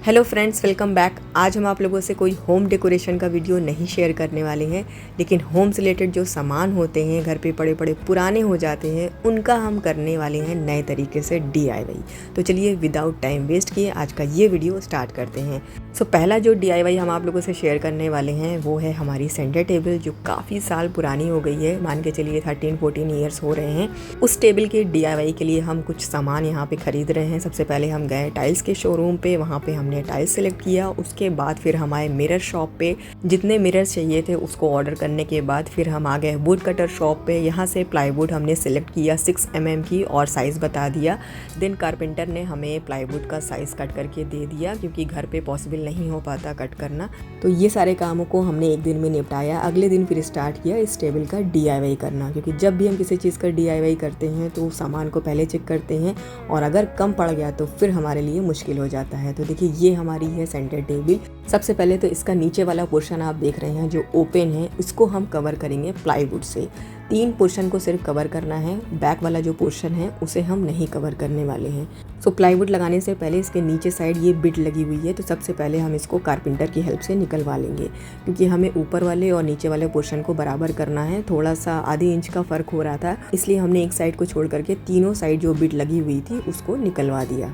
Hello friends, welcome back. आज हम आप लोगों से कोई होम डेकोरेशन का वीडियो नहीं शेयर करने वाले हैं, लेकिन होम से रिलेटेड जो सामान होते हैं, घर पे पड़े पड़े पुराने हो जाते हैं, उनका हम करने वाले हैं नए तरीके से DIY। तो चलिए विदाउट टाइम वेस्ट किए आज का ये वीडियो स्टार्ट करते हैं। पहला जो DIY हम आप लोगों से शेयर करने वाले हैं वो है हमारी सेंटर टेबल, जो काफ़ी साल पुरानी हो गई है। मान के चलिए 13-14 ईयर्स हो रहे हैं। उस टेबल के DIY के लिए हम कुछ सामान यहाँ पे ख़रीद रहे हैं। सबसे पहले हम गए टाइल्स के शोरूम पे, वहाँ पे हमने टाइल्स सेलेक्ट किया। उसके बाद फिर हमारे मिरर शॉप पे जितने मिरर्स चाहिए थे उसको ऑर्डर करने के बाद फिर हम आ गए वुड कटर शॉप पे। यहाँ से प्लाईवुड हमने सेलेक्ट किया 6 mm की और साइज़ बता दिया। देन कारपेंटर ने हमें प्लाईवुड का साइज़ कट करके दे दिया, क्योंकि घर पे पॉसिबल नहीं हो पाता कट करना। तो ये सारे कामों को हमने एक दिन में निपटाया। अगले दिन फिर स्टार्ट किया इस टेबल का DIY करना, क्योंकि जब भी हम किसी चीज़ का DIY करते हैं तो सामान को पहले चेक करते हैं और अगर कम पड़ गया तो फिर हमारे लिए मुश्किल हो जाता है। तो देखिए ये हमारी है सेंटर टेबल। सबसे पहले तो इसका नीचे वाला पोर्शन आप देख रहे हैं जो ओपन है, इसको हम कवर करेंगे प्लाईवुड से। 3 पोर्शन को सिर्फ कवर करना है, बैक वाला जो पोर्शन है उसे हम नहीं कवर करने वाले हैं। प्लाईवुड लगाने से पहले इसके नीचे साइड ये बिट लगी हुई है, तो सबसे पहले हम इसको कारपेंटर की हेल्प से निकलवा लेंगे, क्योंकि हमें ऊपर वाले और नीचे वाले पोर्शन को बराबर करना है। थोड़ा सा आधे इंच का फ़र्क हो रहा था, इसलिए हमने एक साइड को छोड़ करके तीनों साइड जो बिट लगी हुई थी उसको निकलवा दिया।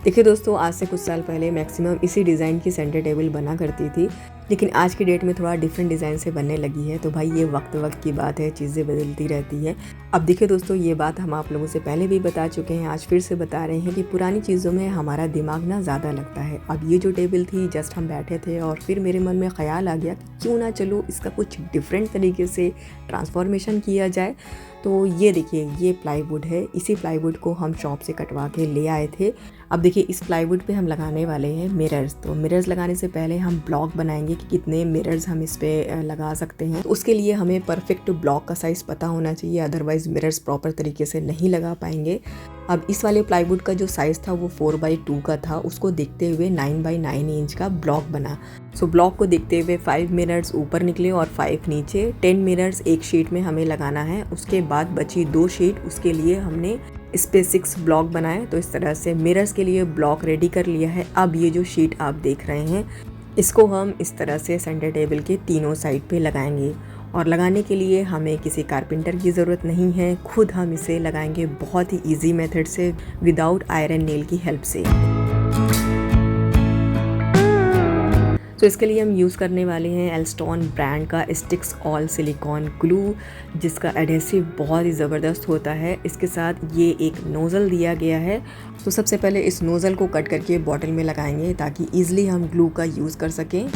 देखिए दोस्तों, आज से कुछ साल पहले मैक्सिमम इसी डिज़ाइन की सेंटर टेबल बना करती थी, लेकिन आज की डेट में थोड़ा डिफरेंट डिज़ाइन से बनने लगी है। तो भाई ये वक्त की बात है, चीज़ें बदलती रहती हैं। अब देखिए दोस्तों, ये बात हम आप लोगों से पहले भी बता चुके हैं, आज फिर से बता रहे हैं कि पुरानी चीज़ों में हमारा दिमाग ना ज़्यादा लगता है। अब ये जो टेबल थी, जस्ट हम बैठे थे और फिर मेरे मन में ख्याल आ गया कि क्यों ना चलो इसका कुछ डिफरेंट तरीके से ट्रांसफॉर्मेशन किया जाए। तो ये देखिए, ये प्लाईवुड है। इसी प्लाईवुड को हम शॉप से कटवा के ले आए थे। अब देखिए इस प्लाईवुड पे हम लगाने वाले हैं मिरर्स। तो मिरर्स लगाने से पहले हम ब्लॉक बनाएंगे कि कितने मिरर्स हम इस पे लगा सकते हैं। तो उसके लिए हमें परफेक्ट ब्लॉक का साइज़ पता होना चाहिए, अदरवाइज मिरर्स प्रॉपर तरीके से नहीं लगा पाएंगे। अब इस वाले प्लाईवुड का जो साइज़ था वो 4x2 का था, उसको देखते हुए 9x9 इंच का ब्लॉक बना। ब्लॉक को देखते हुए 5 मिरर्स ऊपर निकले और 5 नीचे। 10 मिरर्स एक शीट में हमें लगाना है। उसके बाद बची 2 शीट, उसके लिए हमने इस पे 6 ब्लॉक बनाए। तो इस तरह से मिरर्स के लिए ब्लॉक रेडी कर लिया है। अब ये जो शीट आप देख रहे हैं, इसको हम इस तरह से सेंटर टेबल के तीनों साइड पे लगाएंगे। और लगाने के लिए हमें किसी कारपेंटर की ज़रूरत नहीं है, खुद हम इसे लगाएंगे बहुत ही इजी मेथड से, विदाउट आयरन नेल की हेल्प से। तो इसके लिए हम यूज़ करने वाले हैं एल्स्टॉन ब्रांड का स्टिक्स ऑल सिलिकॉन ग्लू, जिसका एडहेसिव बहुत ही ज़बरदस्त होता है। इसके साथ ये एक नोज़ल दिया गया है। तो सबसे पहले इस नोज़ल को कट करके बॉटल में लगाएंगे ताकि ईज़िली हम ग्लू का यूज़ कर सकें।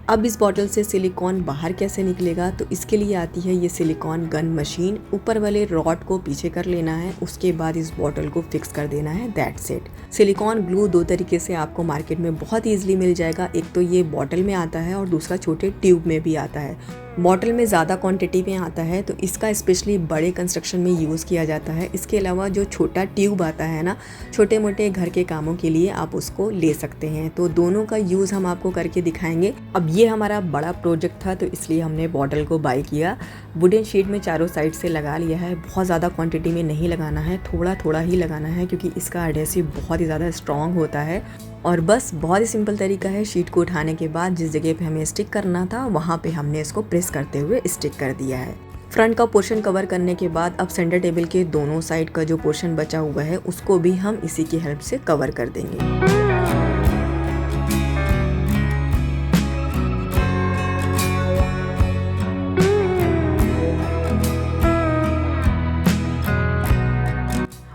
अब इस बॉटल से सिलिकॉन बाहर कैसे निकलेगा, तो इसके लिए आती है ये सिलिकॉन गन मशीन। ऊपर वाले रॉड को पीछे कर लेना है, उसके बाद इस बॉटल को फिक्स कर देना है। That's it. सिलिकॉन ग्लू 2 तरीके से आपको मार्केट में बहुत ईजिली मिल जाएगा। एक तो ये बॉटल में आता है और दूसरा छोटे ट्यूब में भी आता है। बॉटल में ज़्यादा क्वांटिटी में आता है, तो इसका स्पेशली बड़े कंस्ट्रक्शन में यूज़ किया जाता है। इसके अलावा जो छोटा ट्यूब आता है ना, छोटे मोटे घर के कामों के लिए आप उसको ले सकते हैं। तो दोनों का यूज़ हम आपको करके दिखाएंगे। अब ये हमारा बड़ा प्रोजेक्ट था, तो इसलिए हमने बॉटल को बाय किया। वुडन शीट में चारों साइड से लगा लिया है। बहुत ज़्यादा क्वांटिटी में नहीं लगाना है, थोड़ा थोड़ा ही लगाना है, क्योंकि इसका एडहेसिव बहुत ही ज़्यादा स्ट्रॉन्ग होता है। और बस बहुत ही सिंपल तरीका है। शीट को उठाने के बाद जिस जगह पे हमें स्टिक करना था वहाँ पे हमने इसको प्रेस करते हुए स्टिक कर दिया है। फ्रंट का पोर्शन कवर करने के बाद अब सेंटर टेबल के दोनों साइड का जो पोर्शन बचा हुआ है उसको भी हम इसी की हेल्प से कवर कर देंगे।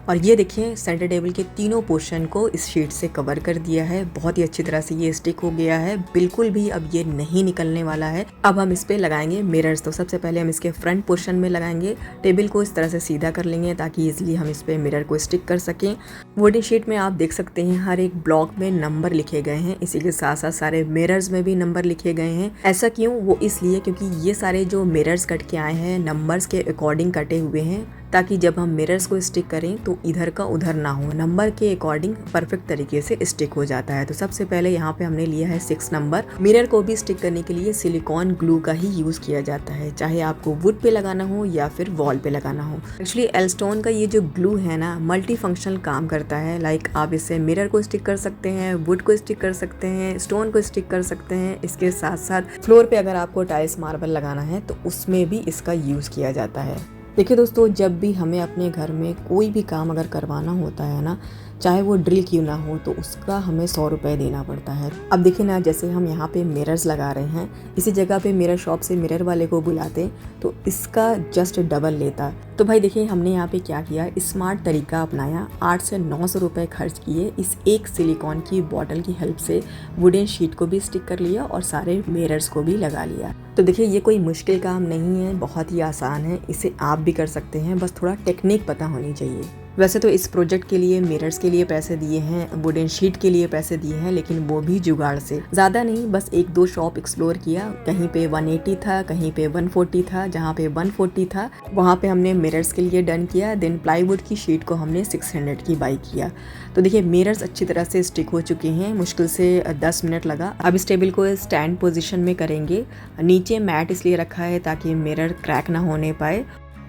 और ये देखिए, सेंटर टेबल के तीनों पोर्शन को इस शीट से कवर कर दिया है। बहुत ही अच्छी तरह से ये स्टिक हो गया है, बिल्कुल भी अब ये नहीं निकलने वाला है। अब हम इस पे लगाएंगे मिरर्स। तो सबसे पहले हम इसके फ्रंट पोर्शन में लगाएंगे। टेबल को इस तरह से सीधा कर लेंगे ताकि इजीली हम इस पे मिरर को स्टिक कर सकें। वुडन शीट में आप देख सकते हैं हर एक ब्लॉक में नंबर लिखे गए हैं, इसी के साथ साथ सारे मिरर्स में भी नंबर लिखे गए हैं। ऐसा क्यों? वो इसलिए क्योंकि ये सारे जो मिरर्स कट के आए हैं नंबर्स के अकॉर्डिंग कटे हुए हैं, ताकि जब हम मिरर्स को स्टिक करें तो इधर का उधर ना हो, नंबर के अकॉर्डिंग परफेक्ट तरीके से स्टिक हो जाता है। तो सबसे पहले यहाँ पे हमने लिया है 6 नंबर। मिरर को भी स्टिक करने के लिए सिलिकॉन ग्लू का ही यूज किया जाता है, चाहे आपको वुड पे लगाना हो या फिर वॉल पे लगाना हो। एक्चुअली एल्स्टोन का ये जो ग्लू है ना, मल्टी फंक्शनल काम करता है। लाइक आप इससे मिरर को स्टिक कर सकते हैं, वुड को स्टिक कर सकते हैं, स्टोन को स्टिक कर सकते हैं। इसके साथ साथ फ्लोर पे अगर आपको टाइल्स मार्बल लगाना है तो उसमें भी इसका यूज किया जाता है। देखिए दोस्तों, जब भी हमें अपने घर में कोई भी काम अगर करवाना होता है ना, चाहे वो ड्रिल क्यों ना हो, तो उसका हमें 100 रुपये देना पड़ता है। अब देखिए ना, जैसे हम यहाँ पे मिरर्स लगा रहे हैं, इसी जगह पे मिरर शॉप से मिरर वाले को बुलाते तो इसका जस्ट डबल लेता। तो भाई देखिए, हमने यहाँ पे क्या किया, स्मार्ट तरीका अपनाया। 800 से 900 रुपये खर्च किए, इस एक सिलिकॉन की बॉटल की हेल्प से वुडन शीट को भी स्टिक कर लिया और सारे मिरर्स को भी लगा लिया। तो देखिए, ये कोई मुश्किल काम नहीं है, बहुत ही आसान है, इसे आप भी कर सकते हैं, बस थोड़ा टेक्निक पता होनी चाहिए। वैसे तो इस प्रोजेक्ट के लिए मिरर्स के लिए पैसे दिए हैं, वुडन शीट के लिए पैसे दिए हैं, लेकिन वो भी जुगाड़ से, ज़्यादा नहीं, बस 1-2 शॉप एक्सप्लोर किया। कहीं पे 180 था, कहीं पे 140 था, जहाँ पे 140 था वहाँ पे हमने मिरर्स के लिए डन किया। देन प्लाईवुड की शीट को हमने 600 की बाई किया। तो देखिए, मिरर्स अच्छी तरह से स्टिक हो चुके हैं, मुश्किल से 10 मिनट लगा। अब इस टेबल को स्टैंड पोजिशन में करेंगे। नीचे मैट इसलिए रखा है ताकि मिरर क्रैक ना होने पाए,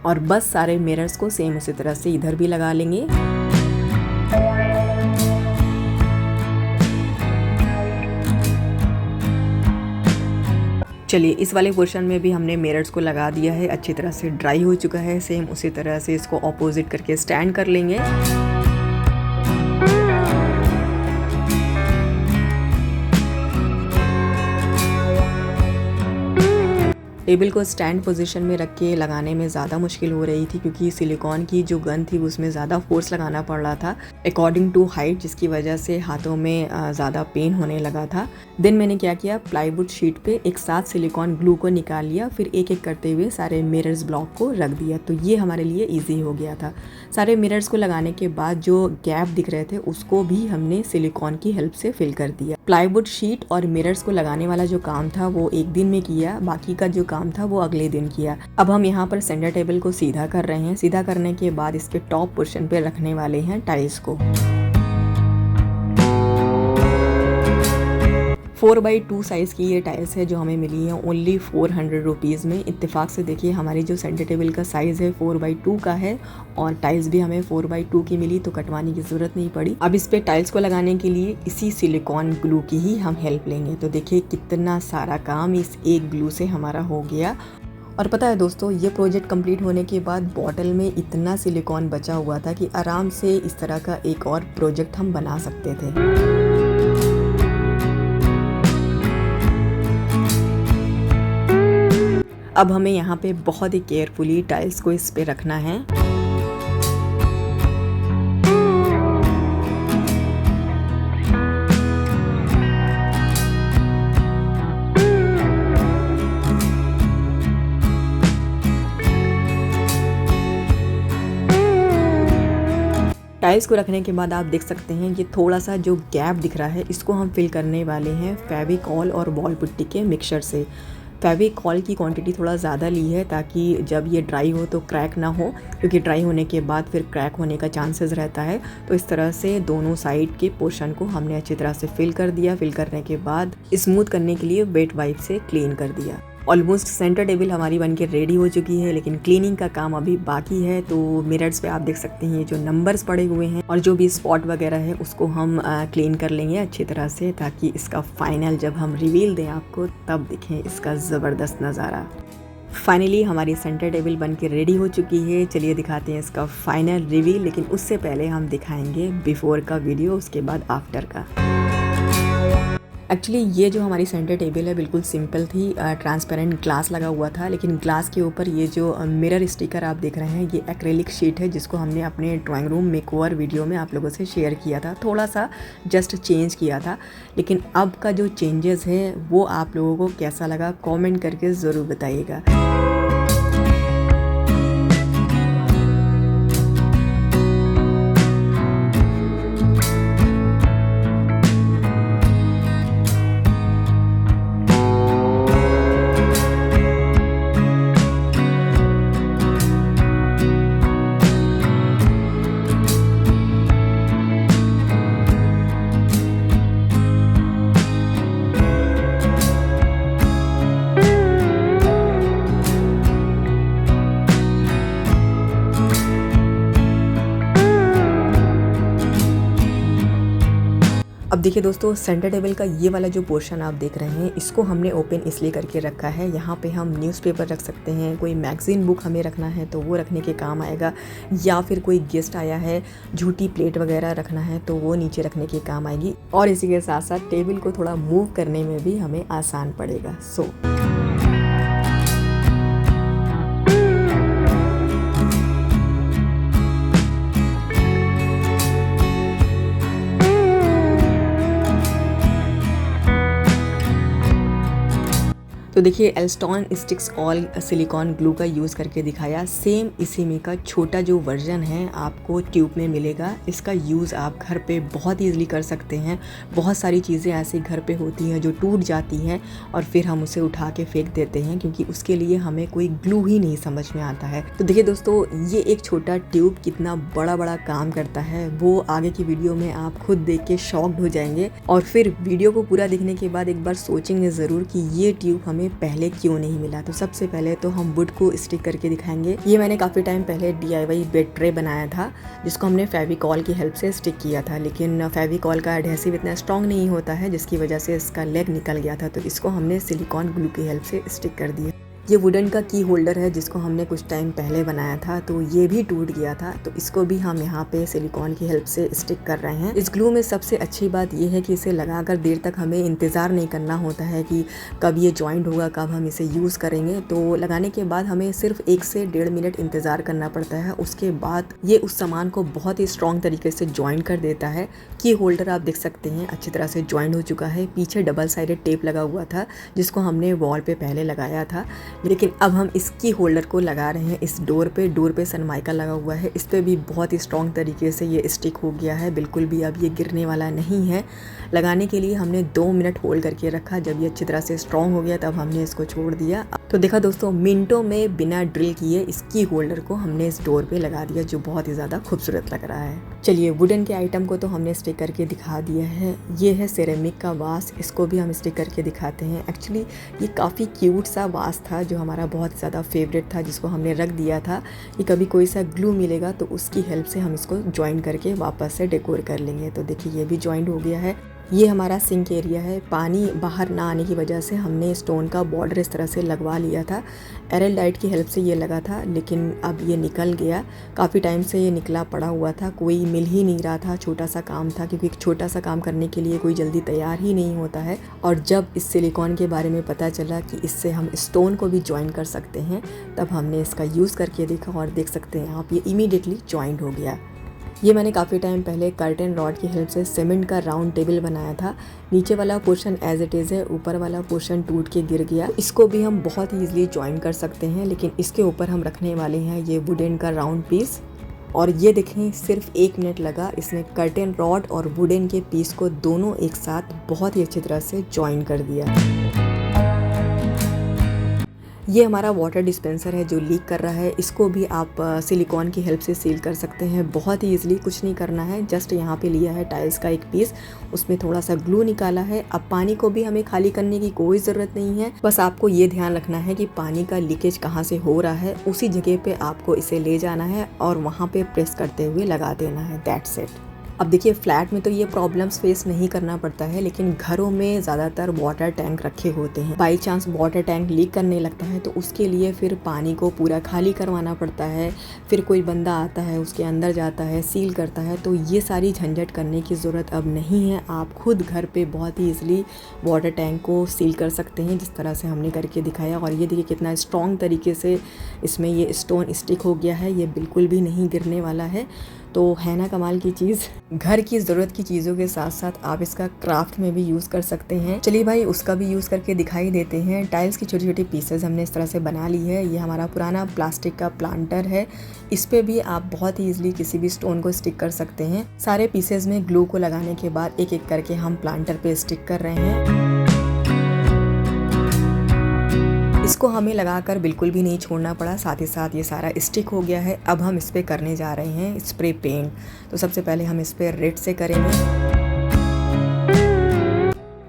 और बस सारे मिरर्स को सेम उसी तरह से इधर भी लगा लेंगे। चलिए, इस वाले पोर्शन में भी हमने मिरर्स को लगा दिया है, अच्छी तरह से ड्राई हो चुका है। सेम उसी तरह से इसको ऑपोजिट करके स्टैंड कर लेंगे। टेबल को स्टैंड पोजीशन में रख के लगाने में ज़्यादा मुश्किल हो रही थी, क्योंकि सिलिकॉन की जो गन थी उसमें ज़्यादा फोर्स लगाना पड़ रहा था अकॉर्डिंग टू हाइट, जिसकी वजह से हाथों में ज़्यादा पेन होने लगा था। देन मैंने क्या किया, प्लाईवुड शीट पे एक साथ सिलिकॉन ग्लू को निकाल लिया, फिर एक एक करते हुए सारे मिरर्स ब्लॉक को रख दिया। तो ये हमारे लिए ईजी हो गया था। सारे मिरर्स को लगाने के बाद जो गैप दिख रहे थे उसको भी हमने सिलिकॉन की हेल्प से फिल कर दिया। प्लाईवुड शीट और मिरर्स को लगाने वाला जो काम था वो एक दिन में किया, बाकी का जो काम था वो अगले दिन किया। अब हम यहाँ पर सेंटर टेबल को सीधा कर रहे हैं। सीधा करने के बाद इसके टॉप पोर्शन पे रखने वाले हैं टाइल्स को। 4x2 साइज़ की ये टाइल्स है जो हमें मिली है ओनली 400 रुपीज़ में। इत्तेफाक से देखिए, हमारी जो सेंटर टेबल का साइज़ है 4x2 का है, और टाइल्स भी हमें 4x2 की मिली, तो कटवाने की ज़रूरत नहीं पड़ी। अब इस पे टाइल्स को लगाने के लिए इसी सिलिकॉन ग्लू की ही हम हेल्प लेंगे। तो देखिए, कितना सारा काम इस एक ग्लू से हमारा हो गया। और पता है दोस्तों, ये प्रोजेक्ट कंप्लीट होने के बाद बॉटल में इतना सिलिकॉन बचा हुआ था कि आराम से इस तरह का एक और प्रोजेक्ट हम बना सकते थे। अब हमें यहाँ पे बहुत ही केयरफुली टाइल्स को इस पे रखना है। टाइल्स को रखने के बाद आप देख सकते हैं ये थोड़ा सा जो गैप दिख रहा है, इसको हम फिल करने वाले हैं फेविकॉल और वॉल पुट्टी के मिक्सचर से। फेविकॉल की क्वांटिटी थोड़ा ज़्यादा ली है ताकि जब ये ड्राई हो तो क्रैक ना हो, क्योंकि ड्राई होने के बाद फिर क्रैक होने का चांसेस रहता है। तो इस तरह से दोनों साइड के पोर्शन को हमने अच्छी तरह से फिल कर दिया। फिल करने के बाद स्मूथ करने के लिए वेट वाइप से क्लीन कर दिया। ऑलमोस्ट सेंटर टेबल हमारी बनके रेडी हो चुकी है, लेकिन क्लीनिंग का काम अभी बाकी है। तो मिरर्स पे आप देख सकते हैं ये जो नंबर्स पड़े हुए हैं और जो भी स्पॉट वगैरह है उसको हम क्लीन कर लेंगे अच्छी तरह से, ताकि इसका फाइनल जब हम रिवील दें आपको तब दिखें इसका ज़बरदस्त नज़ारा। फाइनली हमारी सेंटर टेबल बन के रेडी हो चुकी है। चलिए दिखाते हैं इसका फाइनल रिवील, लेकिन उससे पहले हम दिखाएंगे बिफोर का वीडियो, उसके बाद आफ्टर का। एक्चुअली ये जो हमारी सेंटर टेबल है बिल्कुल सिंपल थी, ट्रांसपेरेंट ग्लास लगा हुआ था, लेकिन ग्लास के ऊपर ये जो मिरर स्टिकर आप देख रहे हैं ये एक्रेलिक शीट है, जिसको हमने अपने ड्राइंग रूम मेकओवर वीडियो में आप लोगों से शेयर किया था। थोड़ा सा जस्ट चेंज किया था, लेकिन अब का जो चेंजेस है वो आप लोगों को कैसा लगा कॉमेंट करके ज़रूर बताइएगा। अब देखिए दोस्तों, सेंटर टेबल का ये वाला जो पोर्शन आप देख रहे हैं, इसको हमने ओपन इसलिए करके रखा है। यहाँ पे हम न्यूज़पेपर रख सकते हैं, कोई मैगज़ीन बुक हमें रखना है तो वो रखने के काम आएगा, या फिर कोई गेस्ट आया है, झूठी प्लेट वगैरह रखना है तो वो नीचे रखने के काम आएगी। और इसी के साथ साथ टेबल को थोड़ा मूव करने में भी हमें आसान पड़ेगा। तो देखिए, एल्स्टॉन स्टिक्स ऑल सिलिकॉन ग्लू का यूज़ करके दिखाया। सेम इसी में का छोटा जो वर्जन है आपको ट्यूब में मिलेगा। इसका यूज़ आप घर पे बहुत ईजिली कर सकते हैं। बहुत सारी चीज़ें ऐसी घर पे होती हैं जो टूट जाती हैं और फिर हम उसे उठा के फेंक देते हैं, क्योंकि उसके लिए हमें कोई ग्लू ही नहीं समझ में आता है। तो देखिए दोस्तों, ये एक छोटा ट्यूब कितना बड़ा बड़ा काम करता है वो आगे की वीडियो में आप खुद देख के शॉक्ड हो जाएंगे। और फिर वीडियो को पूरा देखने के बाद एक बार सोचेंगे ज़रूर कि ये ट्यूब हमें पहले क्यों नहीं मिला। तो सबसे पहले तो हम वुड को स्टिक करके दिखाएंगे। ये मैंने काफ़ी टाइम पहले DIY बेड ट्रे बनाया था, जिसको हमने फेविकॉल की हेल्प से स्टिक किया था, लेकिन फेविकॉल का एडहेसिव इतना स्ट्रॉन्ग नहीं होता है, जिसकी वजह से इसका लेग निकल गया था। तो इसको हमने सिलिकॉन ग्लू की हेल्प से स्टिक कर दिया। ये वुडन का की होल्डर है जिसको हमने कुछ टाइम पहले बनाया था, तो ये भी टूट गया था, तो इसको भी हम यहाँ पे सिलिकॉन की हेल्प से स्टिक कर रहे हैं। इस ग्लू में सबसे अच्छी बात ये है कि इसे लगाकर देर तक हमें इंतज़ार नहीं करना होता है कि कब ये जॉइंट होगा, कब हम इसे यूज़ करेंगे। तो लगाने के बाद हमें सिर्फ 1 से 1.5 मिनट इंतज़ार करना पड़ता है। उसके बाद ये उस सामान को बहुत ही स्ट्रॉन्ग तरीके से जॉइंट कर देता है। की होल्डर आप देख सकते हैं अच्छी तरह से जॉइंट हो चुका है। पीछे डबल साइडेड टेप लगा हुआ था जिसको हमने वॉल पे पहले लगाया था, लेकिन अब हम इस की होल्डर को लगा रहे हैं इस डोर पे सनमाइका लगा हुआ है। इस पे भी बहुत ही स्ट्रॉन्ग तरीके से ये स्टिक हो गया है, बिल्कुल भी अब ये गिरने वाला नहीं है। लगाने के लिए हमने 2 मिनट होल्ड करके रखा। जब ये अच्छी तरह से स्ट्रॉन्ग हो गया तब हमने इसको छोड़ दिया। तो देखा दोस्तों, मिनटों में बिना ड्रिल किए इस की होल्डर को हमने इस डोर पे लगा दिया, जो बहुत ही ज़्यादा खूबसूरत लग रहा है। चलिए, वुडन के आइटम को तो हमने स्टिक करके दिखा दिया है। ये है सिरेमिक का वास, इसको भी हम स्टिक करके दिखाते हैं। एक्चुअली ये काफ़ी क्यूट सा वास था जो हमारा बहुत ज़्यादा फेवरेट था, जिसको हमने रख दिया था कि कभी कोई सा ग्लू मिलेगा तो उसकी हेल्प से हम इसको ज्वाइन करके वापस से डेकोर कर लेंगे। तो देखिए, ये भी ज्वाइंट हो गया है। ये हमारा सिंक एरिया है। पानी बाहर ना आने की वजह से हमने स्टोन का बॉर्डर इस तरह से लगवा लिया था। एरल लाइट की हेल्प से ये लगा था, लेकिन अब ये निकल गया। काफ़ी टाइम से ये निकला पड़ा हुआ था, कोई मिल ही नहीं रहा था। छोटा सा काम था, क्योंकि एक छोटा सा काम करने के लिए कोई जल्दी तैयार ही नहीं होता है। और जब इस सिलिकॉन के बारे में पता चला कि इससे हम स्टोन को भी ज्वाइन कर सकते हैं, तब हमने इसका यूज़ करके देखा और देख सकते हैं आप, ये इमीडिएटली ज्वाइंट हो गया। ये मैंने काफ़ी टाइम पहले कर्टन रॉड की हेल्प से सीमेंट का राउंड टेबल बनाया था। नीचे वाला पोर्शन एज इट इज़ है, ऊपर वाला पोर्शन टूट के गिर गया। इसको भी हम बहुत ही ईजिली ज्वाइन कर सकते हैं, लेकिन इसके ऊपर हम रखने वाले हैं ये वुडन का राउंड पीस। और ये देखें, सिर्फ 1 मिनट लगा इसने कर्टन रॉड और वुडन के पीस को दोनों एक साथ बहुत ही अच्छी तरह से ज्वाइन कर दिया। ये हमारा वाटर डिस्पेंसर है जो लीक कर रहा है। इसको भी आप सिलिकॉन की हेल्प से सील कर सकते हैं बहुत ही ईजिली। कुछ नहीं करना है, जस्ट यहाँ पे लिया है टाइल्स का एक पीस, उसमें थोड़ा सा ग्लू निकाला है। अब पानी को भी हमें खाली करने की कोई ज़रूरत नहीं है, बस आपको ये ध्यान रखना है कि पानी का लीकेज कहाँ से हो रहा है, उसी जगह पे आपको इसे ले जाना है और वहाँ पे प्रेस करते हुए लगा देना है। That's it. अब देखिए, फ्लैट में तो ये प्रॉब्लम्स फेस नहीं करना पड़ता है, लेकिन घरों में ज़्यादातर वाटर टैंक रखे होते हैं। By chance water tank leak करने लगता है तो उसके लिए फिर पानी को पूरा खाली करवाना पड़ता है। फिर कोई बंदा आता है, उसके अंदर जाता है, सील करता है। तो ये सारी झंझट करने की ज़रूरत अब नहीं है। आप खुद घर पे बहुत ही ईजिली वाटर टैंक को सील कर सकते हैं, जिस तरह से हमने करके दिखाया। और ये देखिए कितना स्ट्रॉन्ग तरीके से इसमें ये स्टोन स्टिक हो गया है, ये बिल्कुल भी नहीं गिरने वाला है। तो है ना कमाल की चीज़। घर की ज़रूरत की चीज़ों के साथ साथ आप इसका क्राफ्ट में भी यूज़ कर सकते हैं। चलिए भाई, उसका भी यूज़ करके दिखाई देते हैं। टाइल्स की छोटी छोटी पीसेज हमने इस तरह से बना ली है। ये हमारा पुराना प्लास्टिक का प्लांटर है, इस पे भी आप बहुत ही ईजिली किसी भी स्टोन को स्टिक कर सकते हैं। सारे पीसेज में ग्लू को लगाने के बाद एक एक करके हम प्लांटर पे स्टिक कर रहे हैं। इसको हमें लगाकर बिल्कुल भी नहीं छोड़ना पड़ा, साथ ही साथ ये सारा स्टिक हो गया है। अब हम इस पे करने जा रहे हैं स्प्रे पेंट। तो सबसे पहले हम इस पे रेड से करेंगे।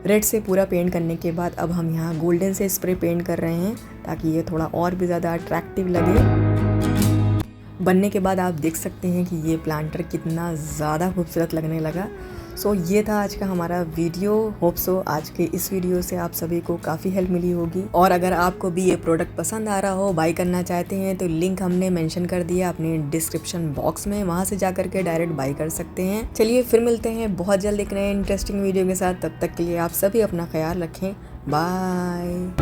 रेड से पूरा पेंट करने के बाद अब हम यहाँ गोल्डन से स्प्रे पेंट कर रहे हैं, ताकि ये थोड़ा और भी ज़्यादा अट्रैक्टिव लगे। बनने के बाद आप देख सकते हैं कि ये प्लांटर कितना ज़्यादा खूबसूरत लगने लगा। सो ये था आज का हमारा वीडियो। होप सो आज के इस वीडियो से आप सभी को काफ़ी हेल्प मिली होगी। और अगर आपको भी ये प्रोडक्ट पसंद आ रहा हो, बाई करना चाहते हैं, तो लिंक हमने मेंशन कर दिया अपने डिस्क्रिप्शन बॉक्स में, वहाँ से जा करके डायरेक्ट बाई कर सकते हैं। चलिए फिर मिलते हैं बहुत जल्द एक नए इंटरेस्टिंग वीडियो के साथ। तब तक के लिए आप सभी अपना ख्याल रखें। बाय।